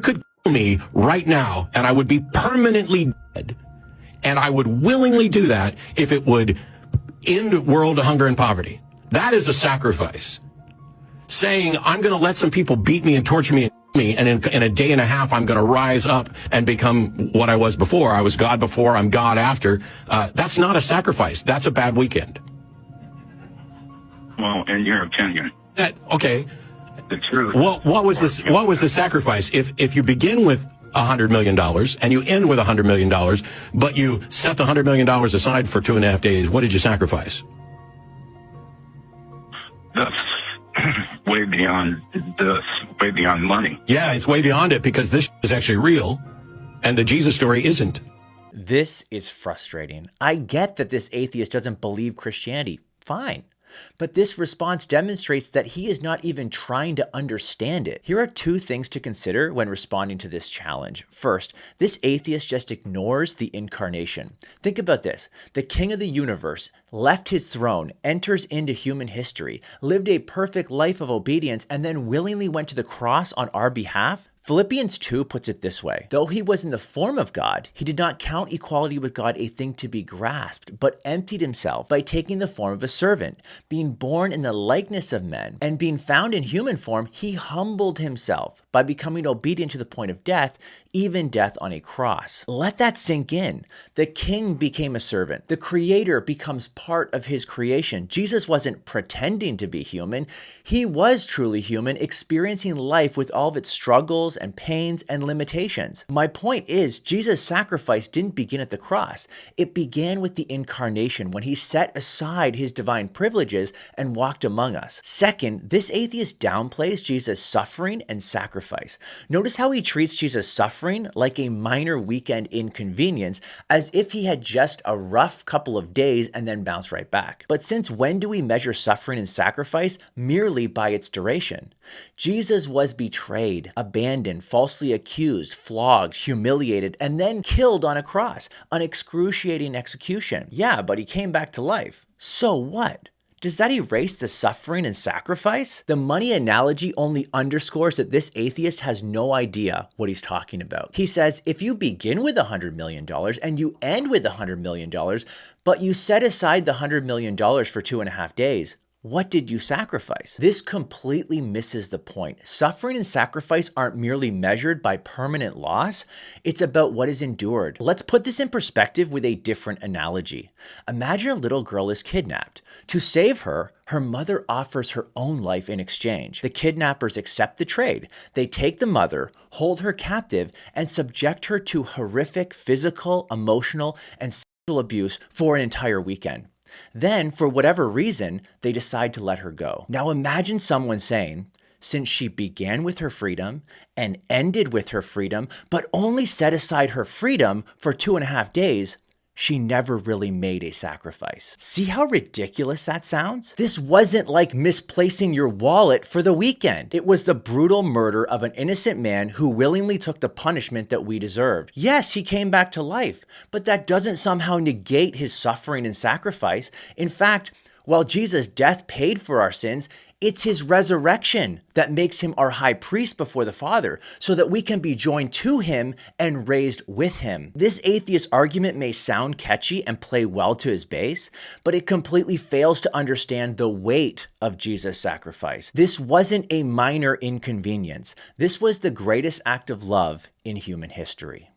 could kill me right now and I would be permanently dead. And I would willingly do that if it would end world hunger and poverty. That is a sacrifice. Saying, I'm going to let some people beat me and torture me and in a day and a half, I'm going to rise up and become what I was before. I was God before, I'm God after. That's not a sacrifice. That's a bad weekend. Well, in your opinion. Okay. The truth. What was this? What was the sacrifice? If you begin with $100 million and you end with $100 million, but you set the $100 million aside for 2.5 days, what did you sacrifice? That's way beyond this, way beyond money. Yeah, it's way beyond it because this is actually real and the Jesus story isn't. This is frustrating. I get that this atheist doesn't believe Christianity. Fine. But this response demonstrates that he is not even trying to understand it. Here are two things to consider when responding to this challenge. First, this atheist just ignores the incarnation. Think about this. The king of the universe left his throne, enters into human history, lived a perfect life of obedience, and then willingly went to the cross on our behalf. Philippians 2 puts it this way: though he was in the form of God, he did not count equality with God a thing to be grasped, but emptied himself by taking the form of a servant, being born in the likeness of men, and being found in human form, he humbled himself by becoming obedient to the point of death, even death on a cross. Let that sink in. The king became a servant. The creator becomes part of his creation. Jesus wasn't pretending to be human. He was truly human, experiencing life with all of its struggles and pains and limitations. My point is, Jesus' sacrifice didn't begin at the cross. It began with the incarnation, when he set aside his divine privileges and walked among us. Second, this atheist downplays Jesus' suffering and sacrifice. Notice how he treats Jesus' suffering like a minor weekend inconvenience, as if he had just a rough couple of days and then bounced right back. But since when do we measure suffering and sacrifice? Merely by its duration. Jesus was betrayed, abandoned, falsely accused, flogged, humiliated, and then killed on a cross, an excruciating execution. Yeah, but he came back to life. So what? Does that erase the suffering and sacrifice? The money analogy only underscores that this atheist has no idea what he's talking about. He says, if you begin with $100 million and you end with $100 million, but you set aside the $100 million for 2.5 days, what did you sacrifice? This completely misses the point. Suffering and sacrifice aren't merely measured by permanent loss. It's about what is endured. Let's put this in perspective with a different analogy. Imagine a little girl is kidnapped. To save her, her mother offers her own life in exchange. The kidnappers accept the trade. They take the mother, hold her captive, and subject her to horrific physical, emotional, and sexual abuse for an entire weekend. Then, for whatever reason, they decide to let her go. Now imagine someone saying, since she began with her freedom and ended with her freedom, but only set aside her freedom for 2.5 days, she never really made a sacrifice. See how ridiculous that sounds? This wasn't like misplacing your wallet for the weekend. It was the brutal murder of an innocent man who willingly took the punishment that we deserved. Yes, he came back to life, but that doesn't somehow negate his suffering and sacrifice. In fact, while Jesus' death paid for our sins, it's his resurrection that makes him our high priest before the Father, so that we can be joined to him and raised with him. This atheist argument may sound catchy and play well to his base, but it completely fails to understand the weight of Jesus' sacrifice. This wasn't a minor inconvenience. This was the greatest act of love in human history.